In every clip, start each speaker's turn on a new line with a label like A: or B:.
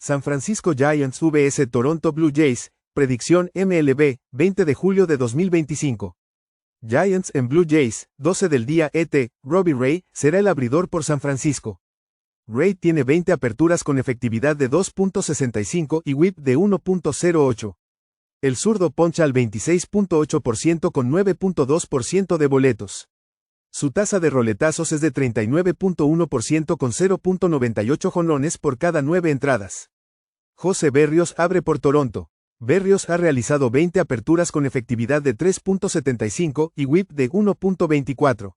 A: San Francisco Giants vs Toronto Blue Jays, predicción MLB, 20 de julio de 2025. Giants en Blue Jays, 12 del día ET, Robbie Ray, será el abridor por San Francisco. Ray tiene 20 aperturas con efectividad de 2.65 y whip de 1.08. El zurdo poncha al 26.8% con 9.2% de boletos. Su tasa de roletazos es de 39.1% con 0.98 jonrones por cada 9 entradas. José Berrios abre por Toronto. Berrios ha realizado 20 aperturas con efectividad de 3.75 y whip de 1.24.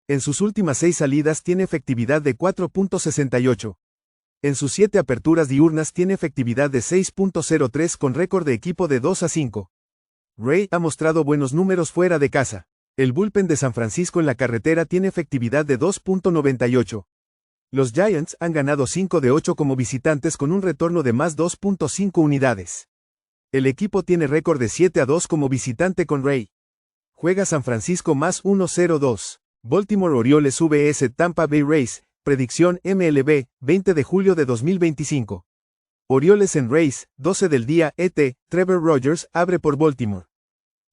A: En sus últimas 6 salidas tiene efectividad de 4.68. En sus 7 aperturas diurnas tiene efectividad de 6.03 con récord de equipo de 2-5. Ray ha mostrado buenos números fuera de casa. El bullpen de San Francisco en la carretera tiene efectividad de 2.98. Los Giants han ganado 5 de 8 como visitantes con un retorno de más 2.5 unidades. El equipo tiene récord de 7-2 como visitante con Ray. Juega San Francisco más 1-0-2. Baltimore Orioles vs Tampa Bay Rays, predicción MLB, 20 de julio de 2025. Orioles en Rays, 12 del día ET, Trevor Rogers abre por Baltimore.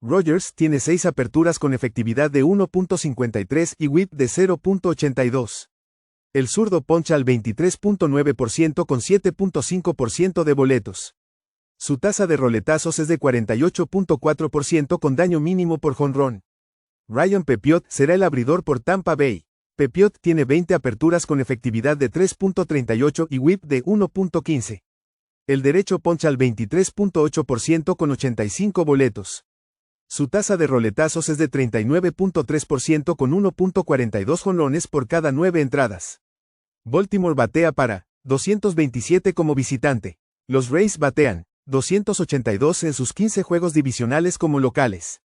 A: Rogers tiene 6 aperturas con efectividad de 1.53 y whip de 0.82. El zurdo poncha al 23.9% con 7.5% de boletos. Su tasa de roletazos es de 48.4% con daño mínimo por jonrón. Ryan Pepiot será el abridor por Tampa Bay. Pepiot tiene 20 aperturas con efectividad de 3.38 y whip de 1.15. El derecho poncha al 23.8% con 85 boletos. Su tasa de roletazos es de 39.3% con 1.42 jonrones por cada 9 entradas. Baltimore batea para 227 como visitante. Los Rays batean 282 en sus 15 juegos divisionales como locales.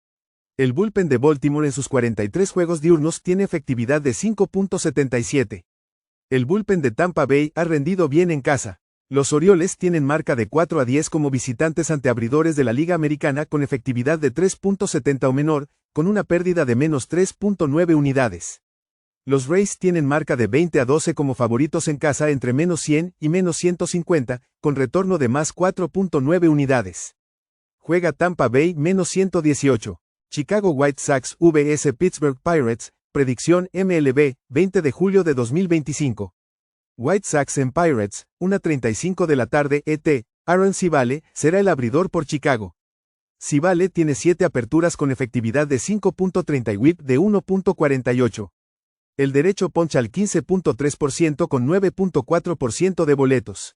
A: El bullpen de Baltimore en sus 43 juegos diurnos tiene efectividad de 5.77. El bullpen de Tampa Bay ha rendido bien en casa. Los Orioles tienen marca de 4-10 como visitantes ante abridores de la Liga Americana con efectividad de 3.70 o menor, con una pérdida de menos 3.9 unidades. Los Rays tienen marca de 20-12 como favoritos en casa entre menos 100 y menos 150, con retorno de más 4.9 unidades. Juega Tampa Bay menos 118. Chicago White Sox vs Pittsburgh Pirates, predicción MLB, 20 de julio de 2025. White Sox en Pirates, 1:35 de la tarde ET, Aaron Civale será el abridor por Chicago. Civale tiene 7 aperturas con efectividad de 5.30 y whip de 1.48. El derecho poncha al 15.3% con 9.4% de boletos.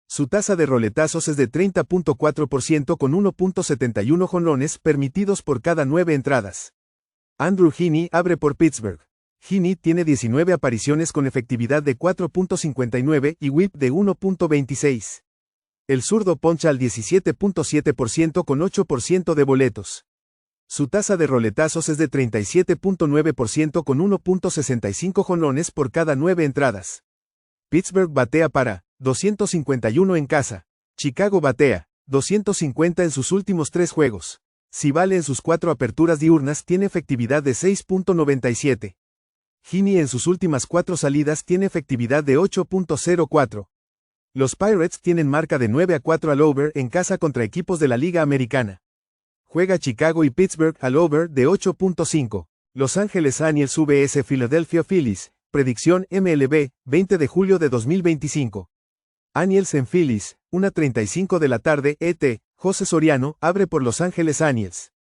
A: Su tasa de roletazos es de 30.4% con 1.71 jonrones permitidos por cada 9 entradas. Andrew Heaney abre por Pittsburgh. Heaney tiene 19 apariciones con efectividad de 4.59 y whip de 1.26. El zurdo poncha al 17.7% con 8% de boletos. Su tasa de roletazos es de 37.9% con 1.65 jonrones por cada 9 entradas. Pittsburgh batea para 251 en casa. Chicago batea 250 en sus últimos 3 juegos. Civale en sus 4 aperturas diurnas tiene efectividad de 6.97. Heaney en sus últimas 4 salidas tiene efectividad de 8.04. Los Pirates tienen marca de 9-4 al over en casa contra equipos de la Liga Americana. Juega Chicago y Pittsburgh al over de 8.5. Los Ángeles Angels vs Philadelphia Phillies, predicción MLB, 20 de julio de 2025. Angels en Phillies, 1:35 de la tarde ET, José Soriano abre por Los Ángeles Angels.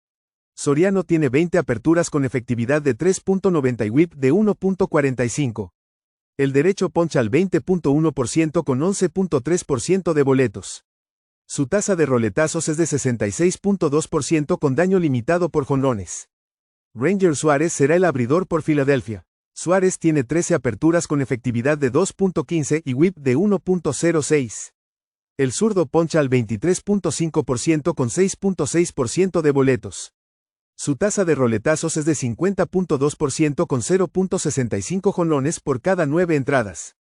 A: Soriano tiene 20 aperturas con efectividad de 3.90 y whip de 1.45. El derecho poncha al 20.1% con 11.3% de boletos. Su tasa de roletazos es de 66.2% con daño limitado por jonrones. Ranger Suárez será el abridor por Filadelfia. Suárez tiene 13 aperturas con efectividad de 2.15 y whip de 1.06. El zurdo poncha al 23.5% con 6.6% de boletos. Su tasa de roletazos es de 50.2% con 0.65 jonrones por cada 9 entradas.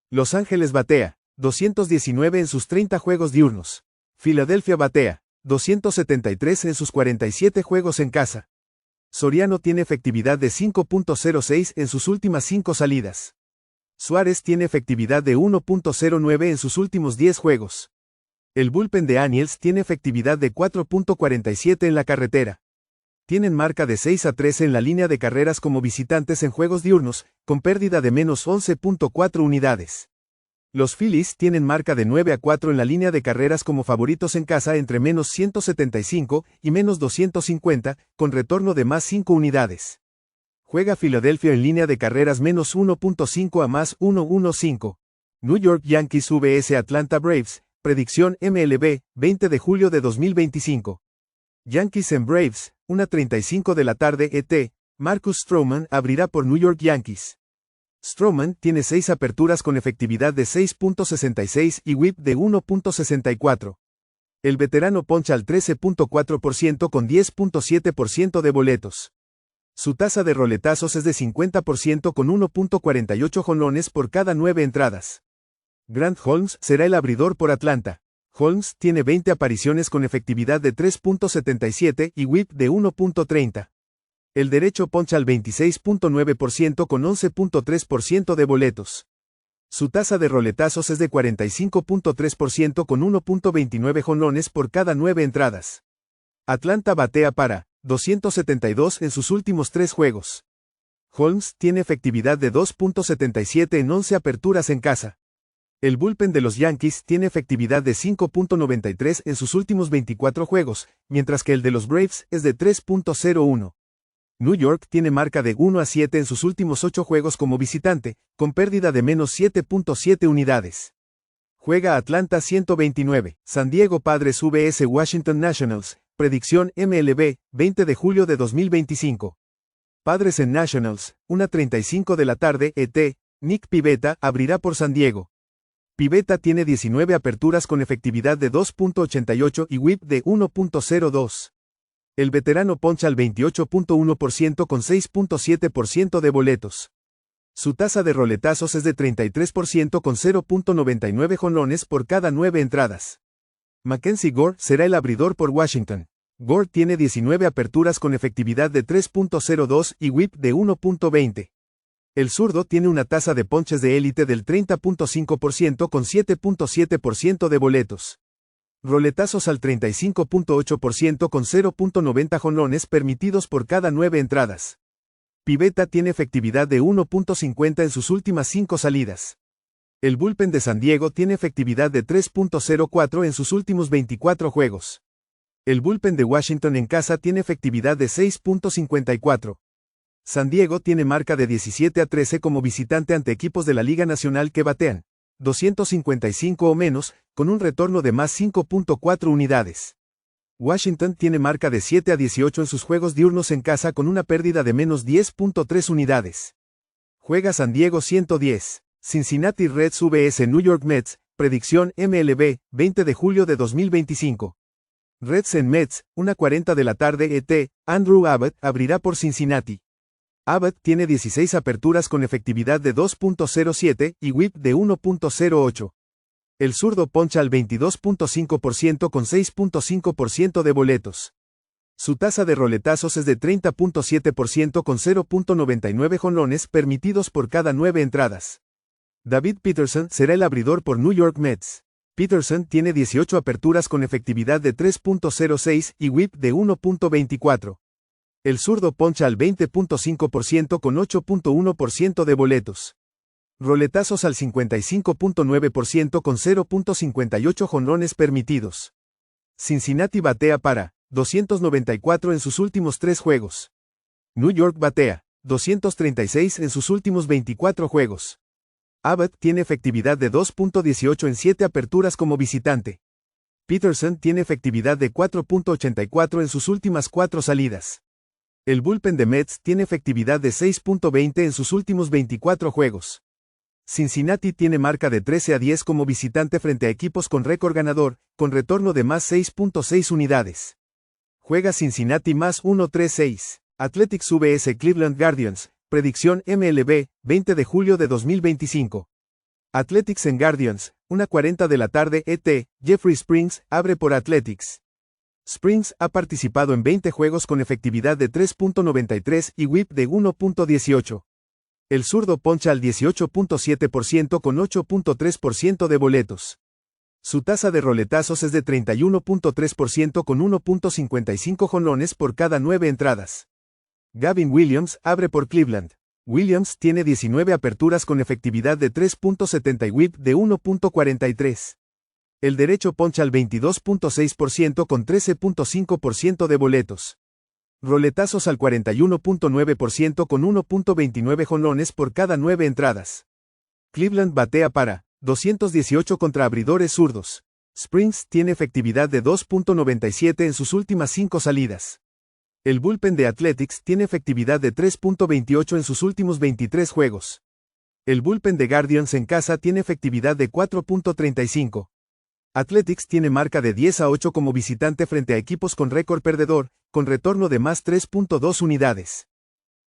A: Los Ángeles batea 219 en sus 30 juegos diurnos. Filadelfia batea 273 en sus 47 juegos en casa. Soriano tiene efectividad de 5.06 en sus últimas 5 salidas. Suárez tiene efectividad de 1.09 en sus últimos 10 juegos. El bullpen de Aniels tiene efectividad de 4.47 en la carretera. Tienen marca de 6-13 en la línea de carreras como visitantes en juegos diurnos, con pérdida de menos 11.4 unidades. Los Phillies tienen marca de 9-4 en la línea de carreras como favoritos en casa entre menos 175 y menos 250, con retorno de más 5 unidades. Juega Filadelfia en línea de carreras menos 1.5 a más 1.15. New York Yankees vs Atlanta Braves, predicción MLB, 20 de julio de 2025. Yankees en Braves, 1:35 de la tarde ET, Marcus Stroman abrirá por New York Yankees. Stroman tiene 6 aperturas con efectividad de 6.66 y whip de 1.64. El veterano poncha al 13.4% con 10.7% de boletos. Su tasa de roletazos es de 50% con 1.48 jonrones por cada 9 entradas. Grant Holmes será el abridor por Atlanta. Holmes tiene 20 apariciones con efectividad de 3.77 y whip de 1.30. El derecho poncha al 26.9% con 11.3% de boletos. Su tasa de roletazos es de 45.3% con 1.29 jonrones por cada 9 entradas. Atlanta batea para 272 en sus últimos 3 juegos. Holmes tiene efectividad de 2.77 en 11 aperturas en casa. El bullpen de los Yankees tiene efectividad de 5.93 en sus últimos 24 juegos, mientras que el de los Braves es de 3.01. New York tiene marca de 1-7 en sus últimos 8 juegos como visitante, con pérdida de menos 7.7 unidades. Juega Atlanta 129, San Diego Padres vs Washington Nationals, predicción MLB, 20 de julio de 2025. Padres en Nationals, 1:35 de la tarde ET, Nick Pivetta abrirá por San Diego. Pivetta tiene 19 aperturas con efectividad de 2.88 y whip de 1.02. El veterano poncha al 28.1% con 6.7% de boletos. Su tasa de roletazos es de 33% con 0.99 jonrones por cada 9 entradas. Mackenzie Gore será el abridor por Washington. Gore tiene 19 aperturas con efectividad de 3.02 y whip de 1.20. El zurdo tiene una tasa de ponches de élite del 30.5% con 7.7% de boletos. Roletazos al 35.8% con 0.90 jonrones permitidos por cada 9 entradas. Pivetta tiene efectividad de 1.50 en sus últimas 5 salidas. El bullpen de San Diego tiene efectividad de 3.04 en sus últimos 24 juegos. El bullpen de Washington en casa tiene efectividad de 6.54. San Diego tiene marca de 17-13 como visitante ante equipos de la Liga Nacional que batean 255 o menos, con un retorno de más 5.4 unidades. Washington tiene marca de 7-18 en sus juegos diurnos en casa con una pérdida de menos 10.3 unidades. Juega San Diego 110. Cincinnati Reds vs New York Mets, predicción MLB, 20 de julio de 2025. Reds en Mets, 1:40 de la tarde ET, Andrew Abbott abrirá por Cincinnati. Abbott tiene 16 aperturas con efectividad de 2.07 y whip de 1.08. El zurdo poncha al 22.5% con 6.5% de boletos. Su tasa de roletazos es de 30.7% con 0.99 jonrones permitidos por cada 9 entradas. David Peterson será el abridor por New York Mets. Peterson tiene 18 aperturas con efectividad de 3.06 y whip de 1.24. El zurdo poncha al 20.5% con 8.1% de boletos. Roletazos al 55.9% con 0.58 jonrones permitidos. Cincinnati batea para 294 en sus últimos 3 juegos. New York batea 236 en sus últimos 24 juegos. Abbott tiene efectividad de 2.18 en 7 aperturas como visitante. Peterson tiene efectividad de 4.84 en sus últimas 4 salidas. El bullpen de Mets tiene efectividad de 6.20 en sus últimos 24 juegos. Cincinnati tiene marca de 13-10 como visitante frente a equipos con récord ganador, con retorno de más 6.6 unidades. Juega Cincinnati más 1.36. Athletics vs Cleveland Guardians, predicción MLB, 20 de julio de 2025. Athletics en Guardians, 1:40 de la tarde ET, Jeffrey Springs abre por Athletics. Springs ha participado en 20 juegos con efectividad de 3.93 y whip de 1.18. El zurdo poncha al 18.7% con 8.3% de boletos. Su tasa de roletazos es de 31.3% con 1.55 jonrones por cada 9 entradas. Gavin Williams abre por Cleveland. Williams tiene 19 aperturas con efectividad de 3.70 y whip de 1.43. El derecho poncha al 22.6% con 13.5% de boletos. Roletazos al 41.9% con 1.29 jonrones por cada 9 entradas. Cleveland batea para 218 contra abridores zurdos. Springs tiene efectividad de 2.97 en sus últimas 5 salidas. El bullpen de Athletics tiene efectividad de 3.28 en sus últimos 23 juegos. El bullpen de Guardians en casa tiene efectividad de 4.35. Athletics tiene marca de 10-8 como visitante frente a equipos con récord perdedor, con retorno de más 3.2 unidades.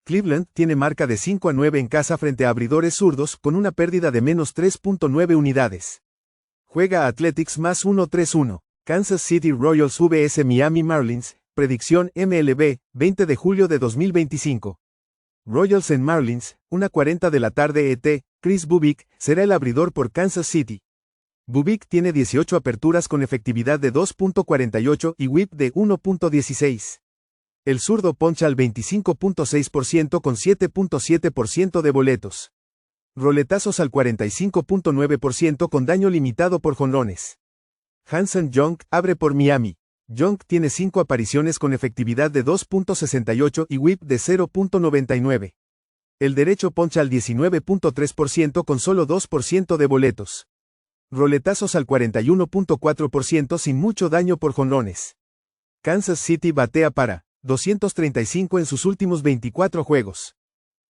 A: Cleveland tiene marca de 5-9 en casa frente a abridores zurdos con una pérdida de menos 3.9 unidades. Juega Athletics más 1-3-1. Kansas City Royals vs Miami Marlins, predicción MLB, 20 de julio de 2025. Royals en Marlins, 1:40 de la tarde ET, Chris Bubik será el abridor por Kansas City. Bubik tiene 18 aperturas con efectividad de 2.48 y whip de 1.16. El zurdo poncha al 25.6% con 7.7% de boletos. Roletazos al 45.9% con daño limitado por jonrones. Hanson Young abre por Miami. Young tiene 5 apariciones con efectividad de 2.68 y whip de 0.99. El derecho poncha al 19.3% con solo 2% de boletos. Roletazos al 41.4% sin mucho daño por jonrones. Kansas City batea para 235 en sus últimos 24 juegos.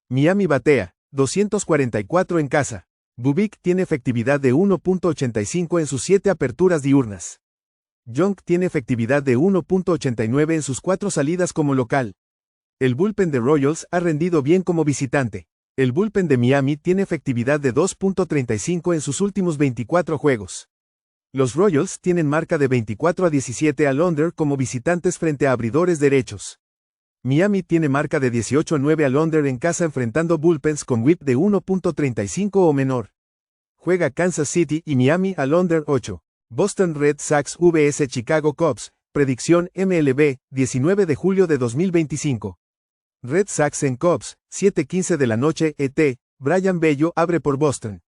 A: Miami batea 244 en casa. Bubik tiene efectividad de 1.85 en sus 7 aperturas diurnas. Young tiene efectividad de 1.89 en sus 4 salidas como local. El bullpen de Royals ha rendido bien como visitante. El bullpen de Miami tiene efectividad de 2.35 en sus últimos 24 juegos. Los Royals tienen marca de 24-17 al under como visitantes frente a abridores derechos. Miami tiene marca de 18-9 al under en casa enfrentando bullpens con whip de 1.35 o menor. Juega Kansas City y Miami al under 8. Boston Red Sox vs Chicago Cubs, predicción MLB, 19 de julio de 2025. Red Sox en Cubs, 7:15 de la noche ET, Brian Bello abre por Boston.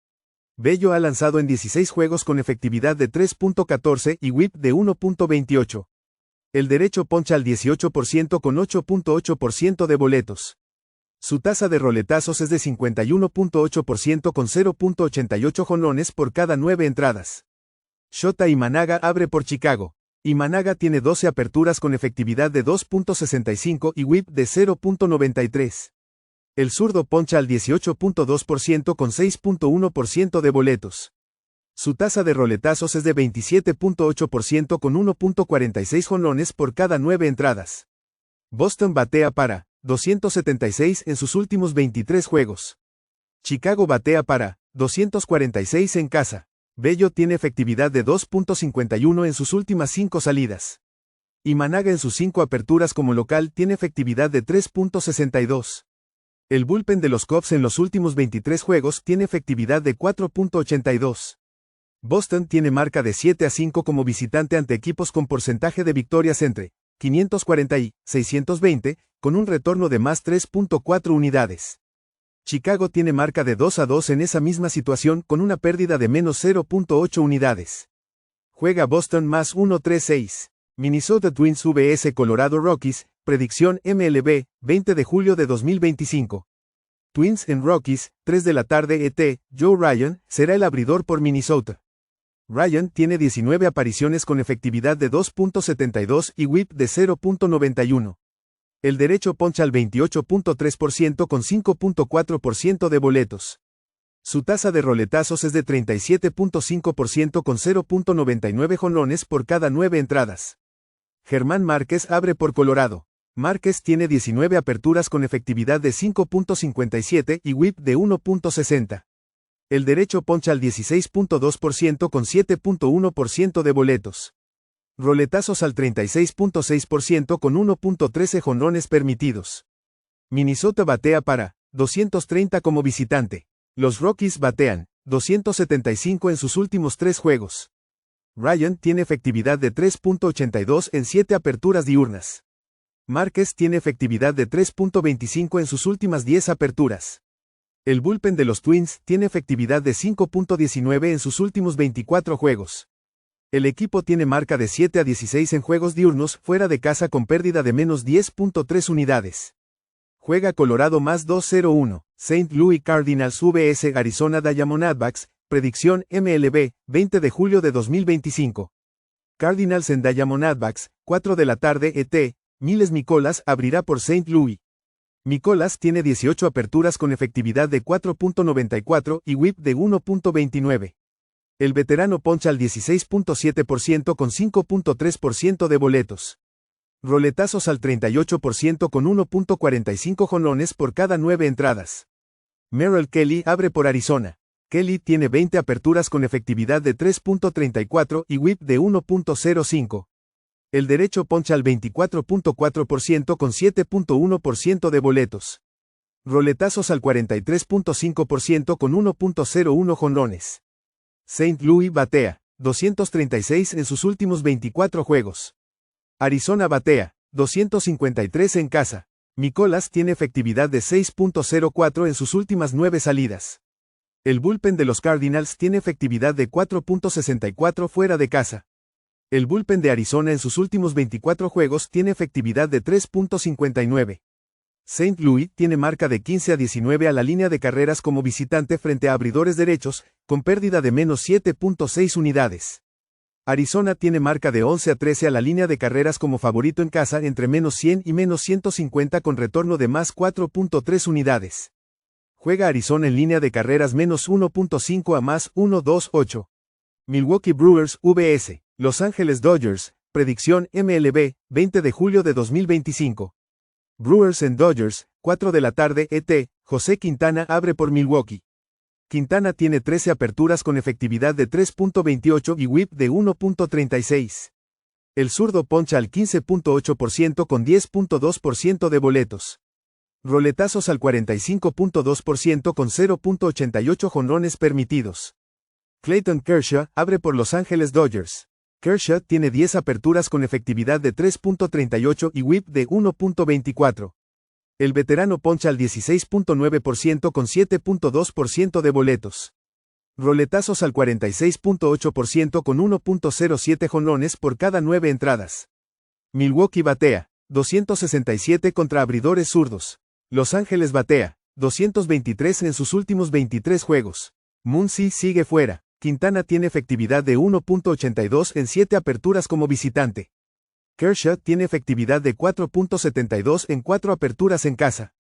A: Bello ha lanzado en 16 juegos con efectividad de 3.14 y whip de 1.28. El derecho poncha al 18% con 8.8% de boletos. Su tasa de roletazos es de 51.8% con 0.88 jonrones por cada 9 entradas. Shota Imanaga abre por Chicago. Imanaga tiene 12 aperturas con efectividad de 2.65 y whip de 0.93. El zurdo poncha al 18.2% con 6.1% de boletos. Su tasa de roletazos es de 27.8% con 1.46 jonrones por cada 9 entradas. Boston batea para 276 en sus últimos 23 juegos. Chicago batea para 246 en casa. Bello tiene efectividad de 2.51 en sus últimas 5 salidas. Imanaga en sus 5 aperturas como local tiene efectividad de 3.62. El bullpen de los Cubs en los últimos 23 juegos tiene efectividad de 4.82. Boston tiene marca de 7-5 como visitante ante equipos con porcentaje de victorias entre 540 y 620, con un retorno de más 3.4 unidades. Chicago tiene marca de 2-2 en esa misma situación con una pérdida de menos 0.8 unidades. Juega Boston más 1-3-6. Minnesota Twins vs Colorado Rockies, predicción MLB, 20 de julio de 2025. Twins en Rockies, 3 de la tarde ET, Joe Ryan será el abridor por Minnesota. Ryan tiene 19 apariciones con efectividad de 2.72 y whip de 0.91. El derecho poncha al 28.3% con 5.4% de boletos. Su tasa de roletazos es de 37.5% con 0.99 jonrones por cada 9 entradas. Germán Márquez abre por Colorado. Márquez tiene 19 aperturas con efectividad de 5.57 y whip de 1.60. El derecho poncha al 16.2% con 7.1% de boletos. Roletazos al 36.6% con 1.13 jonrones permitidos. Minnesota batea para 230 como visitante. Los Rockies batean 275 en sus últimos 3 juegos. Ryan tiene efectividad de 3.82 en 7 aperturas diurnas. Márquez tiene efectividad de 3.25 en sus últimas 10 aperturas. El bullpen de los Twins tiene efectividad de 5.19 en sus últimos 24 juegos. El equipo tiene marca de 7-16 en juegos diurnos fuera de casa con pérdida de menos 10.3 unidades. Juega Colorado más 2-0-1, St. Louis Cardinals vs Arizona Diamondbacks, predicción MLB, 20 de julio de 2025. Cardinals en Diamondbacks, 4 de la tarde ET, Miles Mikolas abrirá por St. Louis. Mikolas tiene 18 aperturas con efectividad de 4.94 y whip de 1.29. El veterano poncha al 16.7% con 5.3% de boletos. Roletazos al 38% con 1.45 jonrones por cada 9 entradas. Merrill Kelly abre por Arizona. Kelly tiene 20 aperturas con efectividad de 3.34 y whip de 1.05. El derecho poncha al 24.4% con 7.1% de boletos. Roletazos al 43.5% con 1.01 jonrones. St. Louis batea 236 en sus últimos 24 juegos. Arizona batea 253 en casa. Mikolas tiene efectividad de 6.04 en sus últimas 9 salidas. El bullpen de los Cardinals tiene efectividad de 4.64 fuera de casa. El bullpen de Arizona en sus últimos 24 juegos tiene efectividad de 3.59. St. Louis tiene marca de 15-19 a la línea de carreras como visitante frente a abridores derechos, con pérdida de menos 7.6 unidades. Arizona tiene marca de 11-13 a la línea de carreras como favorito en casa entre menos 100 y menos 150 con retorno de más 4.3 unidades. Juega Arizona en línea de carreras menos 1.5 a más 1.28. Milwaukee Brewers vs Los Ángeles Dodgers, predicción MLB, 20 de julio de 2025. Brewers en Dodgers, 4 de la tarde ET, José Quintana abre por Milwaukee. Quintana tiene 13 aperturas con efectividad de 3.28 y whip de 1.36. El zurdo poncha al 15.8% con 10.2% de boletos. Roletazos al 45.2% con 0.88 jonrones permitidos. Clayton Kershaw abre por Los Ángeles Dodgers. Kershaw tiene 10 aperturas con efectividad de 3.38 y whip de 1.24. El veterano poncha al 16.9% con 7.2% de boletos. Roletazos al 46.8% con 1.07 jonrones por cada 9 entradas. Milwaukee batea 267 contra abridores zurdos. Los Ángeles batea 223 en sus últimos 23 juegos. Muncy sigue fuera. Quintana tiene efectividad de 1.82 en 7 aperturas como visitante. Kershaw tiene efectividad de 4.72 en 4 aperturas en casa.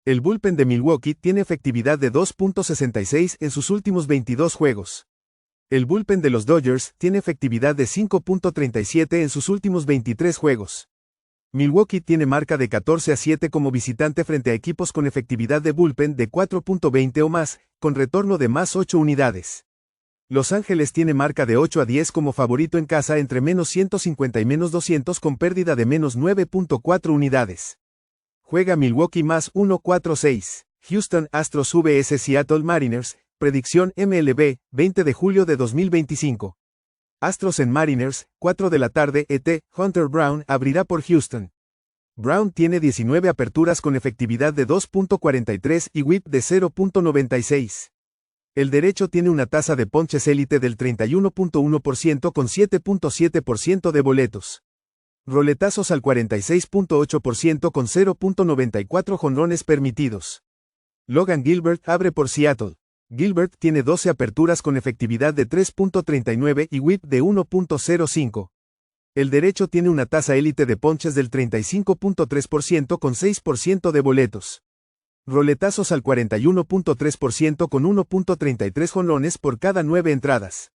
A: El bullpen de Milwaukee tiene efectividad de 2.66 en sus últimos 22 juegos. El bullpen de los Dodgers tiene efectividad de 5.37 en sus últimos 23 juegos. Milwaukee tiene marca de 14-7 como visitante frente a equipos con efectividad de bullpen de 4.20 o más, con retorno de más 8 unidades. Los Ángeles tiene marca de 8-10 como favorito en casa entre menos 150 y menos 200 con pérdida de menos 9.4 unidades. Juega Milwaukee más 1-4-6. Houston Astros vs Seattle Mariners, predicción MLB, 20 de julio de 2025. Astros en Mariners, 4 de la tarde ET, Hunter Brown abrirá por Houston. Brown tiene 19 aperturas con efectividad de 2.43 y whip de 0.96. El derecho tiene una tasa de ponches élite del 31.1% con 7.7% de boletos. Roletazos al 46.8% con 0.94 jonrones permitidos. Logan Gilbert abre por Seattle. Gilbert tiene 12 aperturas con efectividad de 3.39 y whip de 1.05. El derecho tiene una tasa élite de ponches del 35.3% con 6% de boletos. Roletazos al 41.3% con 1.33 jonrones por cada 9 entradas.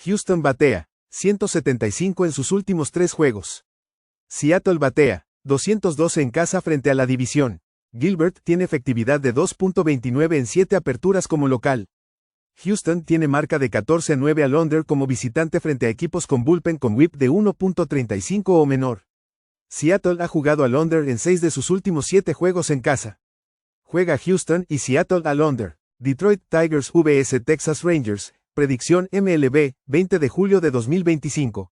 A: Houston batea 175 en sus últimos 3 juegos. Seattle batea 212 en casa frente a la división. Gilbert tiene efectividad de 2.29 en 7 aperturas como local. Houston tiene marca de 14-9 al under como visitante frente a equipos con bullpen con whip de 1.35 o menor. Seattle ha jugado al under en 6 de sus últimos 7 juegos en casa. Juega Houston y Seattle al under. Detroit Tigers vs Texas Rangers, predicción MLB, 20 de julio de 2025.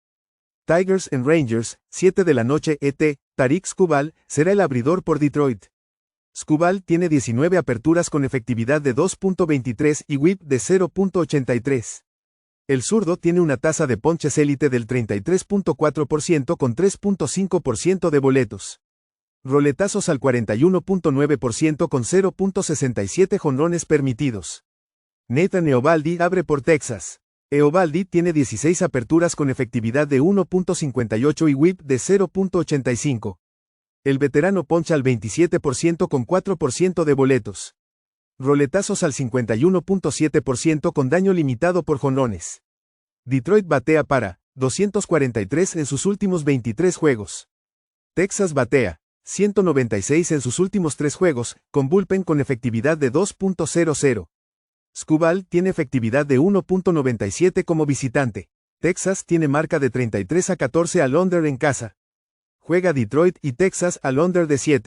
A: Tigers en Rangers, 7 de la noche ET, Tarik Skubal, será el abridor por Detroit. Skubal tiene 19 aperturas con efectividad de 2.23 y whip de 0.83. El zurdo tiene una tasa de ponches élite del 33.4% con 3.5% de boletos. Roletazos al 41.9% con 0.67 jonrones permitidos. Nathan Eovaldi abre por Texas. Eovaldi tiene 16 aperturas con efectividad de 1.58 y whip de 0.85. El veterano poncha al 27% con 4% de boletos. Roletazos al 51.7% con daño limitado por jonrones. Detroit batea para 243 en sus últimos 23 juegos. Texas batea 196 en sus últimos 3 juegos, con bullpen con efectividad de 2.00. Skubal tiene efectividad de 1.97 como visitante. Texas tiene marca de 33-14 al under en casa. Juega Detroit y Texas al under de 7.